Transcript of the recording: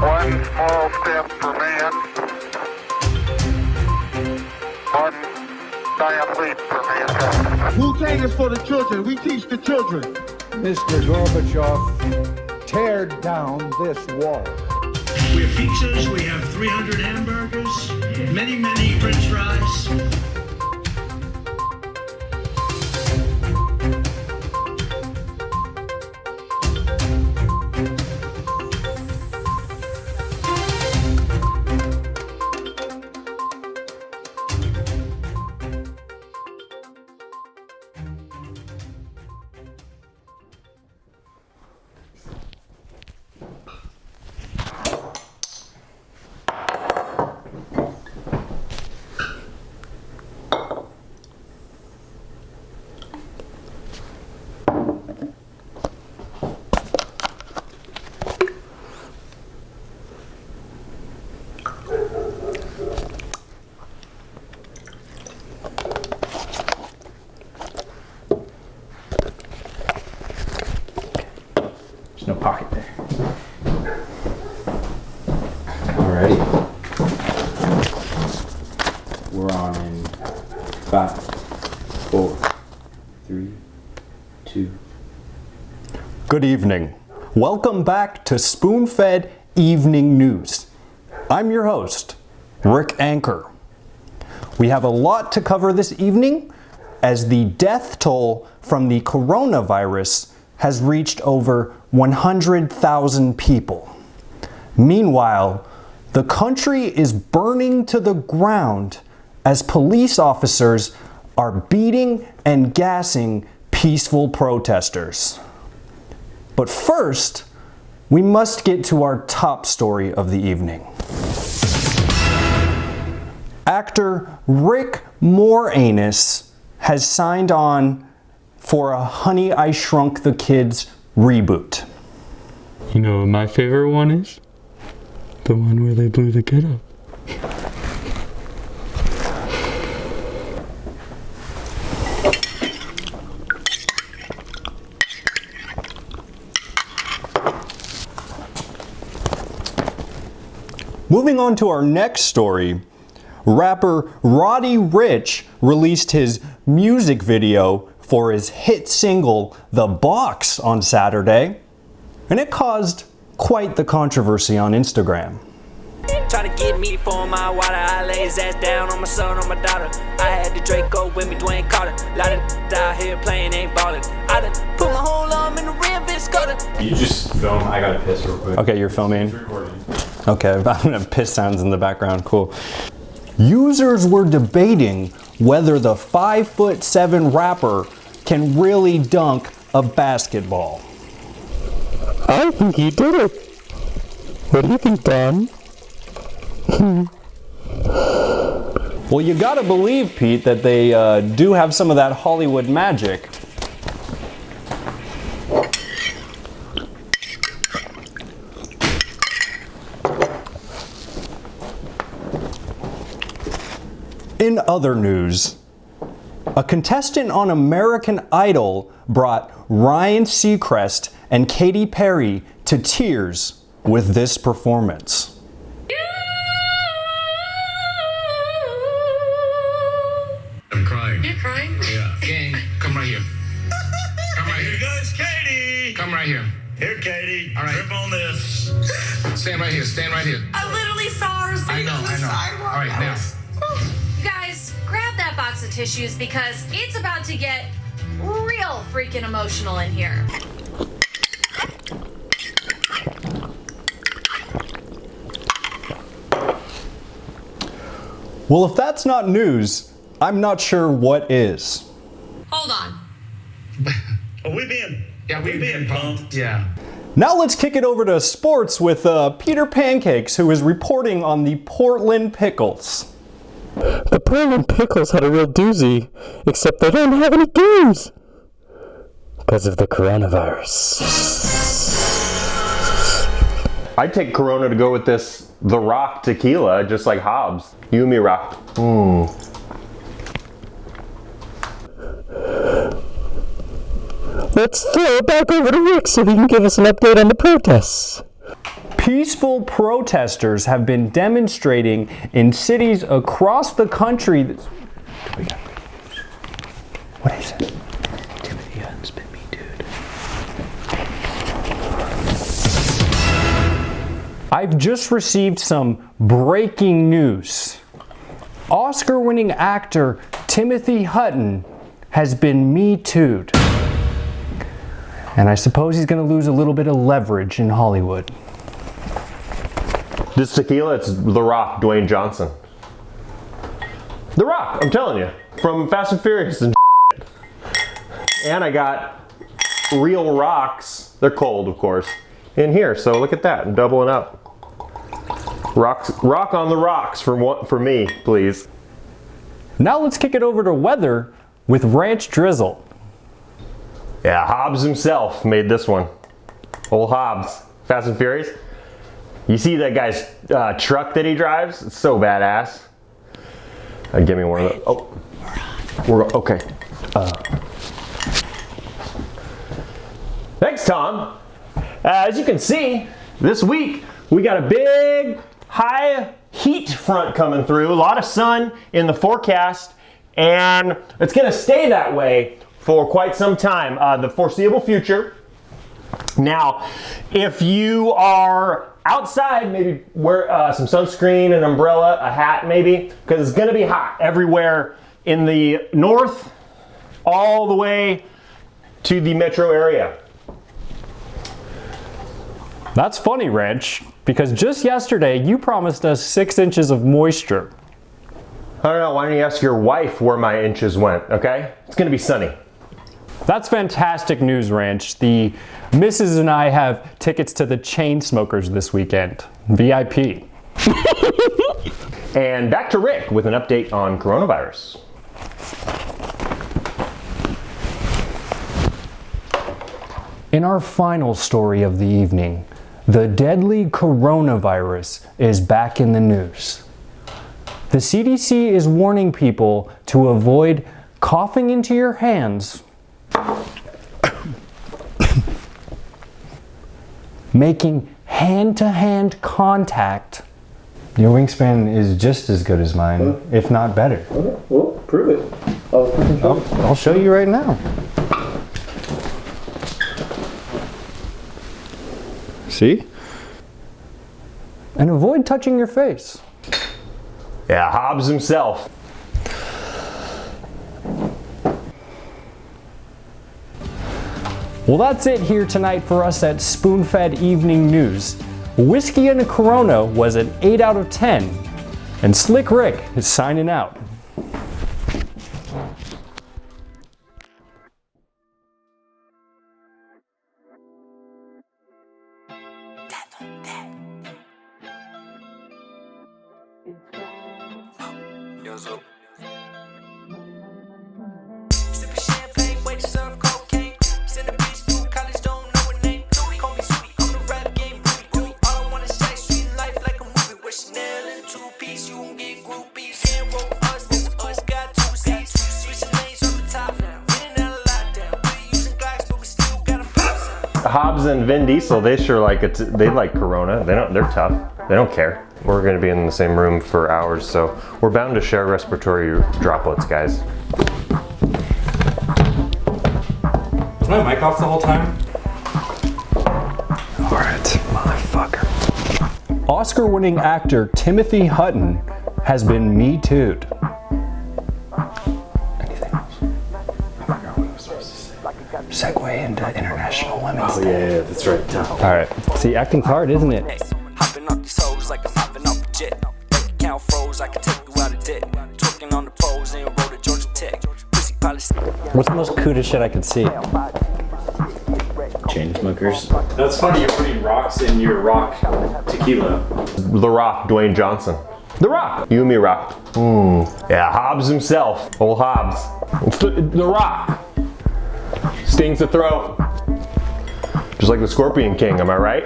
One small step for man, one giant leap for mankind. Wu-Tang is for the children. We teach the children. Mr. Gorbachev, tear down this wall. We have pizzas, we have 300 hamburgers, many french fries. There's no pocket there. Alrighty. We're on in 5, 4, 3, 2. Good evening. Welcome back to SPOONFED Evening News. I'm your host, Rick Anchor. We have a lot to cover this evening as the death toll from the coronavirus has reached over 100,000 people. Meanwhile, the country is burning to the ground as police officers are beating and gassing peaceful protesters. But first, we must get to our top story of the evening. Actor Rick Moranis has signed on for a Honey, I Shrunk the Kids reboot. You know what my favorite one is? The one where they blew the kid up. Moving on to our next story, rapper Roddy Ricch released his music video for his hit single, The Box, on Saturday, and it caused quite the controversy on Instagram. Try to get me for my water, I lay his ass down on my son, on my daughter. I had the Draco with me, Dwayne Carter. Lot of out here playing, ain't ballin'. I done put my whole arm in the rim, bitch, Scudder. You just film, I gotta piss real quick. Okay, you're filming? It's recording. Okay, I'm gonna have piss sounds in the background, cool. Users were debating whether the 5'7" rapper can really dunk a basketball. I think he did it. What do you think, Don? Well, you gotta believe, Pete, that they do have some of that Hollywood magic. In other news, a contestant on American Idol brought Ryan Seacrest and Katy Perry to tears with this performance. I'm crying. You're crying? Yeah. Gang, come right here. Come right Here here. goes Katie. Come right here. Here, Katie. All right. Grip on this. Stand right here. Stand right here. I literally saw her sitting on the sidewalk. All right, now. You guys, grab that box of tissues because it's about to get real freaking emotional in here. Well, if that's not news, I'm not sure what is. Hold on. Oh, we being pumped. Yeah. Now let's kick it over to sports with Peter Pancakes, who is reporting on the Portland Pickles. The Portland Pickles had a real doozy, except they don't have any games because of the coronavirus. I'd take Corona to go with this The Rock tequila, just like Hobbs. You and me, Rock. Let's throw it back over to Rick so he can give us an update on the protests. Peaceful protesters have been demonstrating in cities across the country. What is it? Timothy Hutton's been me, dude. I've just received some breaking news. Oscar-winning actor Timothy Hutton has been Me Too'd. And I suppose he's going to lose a little bit of leverage in Hollywood. This tequila, it's The Rock, Dwayne Johnson. The Rock, I'm telling you, from Fast and Furious and shit. And I got real rocks, they're cold of course, in here, so look at that, I'm doubling up. Rock on the rocks for me, please. Now let's kick it over to weather with Ranch Drizzle. Yeah, Hobbs himself made this one. Old Hobbs, Fast and Furious. You see that guy's truck that he drives? It's so badass. Give me one of those. Oh, okay. Thanks, Tom. As you can see, this week we got a big high heat front coming through. A lot of sun in the forecast, and it's going to stay that way for quite some time, the foreseeable future. Now, if you are outside, maybe wear some sunscreen, an umbrella, a hat maybe, because it's going to be hot everywhere in the north, all the way to the metro area. That's funny, Ranch, because just yesterday you promised us 6 inches of moisture. I don't know, why don't you ask your wife where my inches went, okay? It's going to be sunny. That's fantastic news, Ranch. The missus and I have tickets to the Chainsmokers this weekend. VIP. And back to Rick with an update on coronavirus. In our final story of the evening, the deadly coronavirus is back in the news. The CDC is warning people to avoid coughing into your hands, making hand-to-hand contact. Your wingspan is just as good as mine, if not better. Well, prove it. I'll show you right now. See? And avoid touching your face. Yeah, Hobbs himself. Well, that's it here tonight for us at SpoonFed Evening News. Whiskey and a Corona was an 8 out of 10, and Slick Rick is signing out. Hobbs and Vin Diesel, they sure like it. They like Corona. They're tough. They don't care. We're going to be in the same room for hours, so we're bound to share respiratory droplets, guys. Is my mic off the whole time? Alright, motherfucker. Oscar-winning actor Timothy Hutton has been Me Too'd. Anything else? I forgot what I was supposed to say. Segue into International Women's Day. Yeah, that's right. Alright, see, acting's hard, isn't it? Hopping off these hoes like I'm hopping off a jet. Bank account froze, I can take you out of debt. Twerking on the poles and roll to Georgia Tech. Pussy policy. What's the most cutest shit I could see? Chainsmokers. That's funny, you're putting rocks in your rock tequila. The Rock, Dwayne Johnson. The Rock. You and me, Rock. Yeah, Hobbs himself. Old Hobbs. It's the Rock. Stings the throat. Just like the Scorpion King, am I right?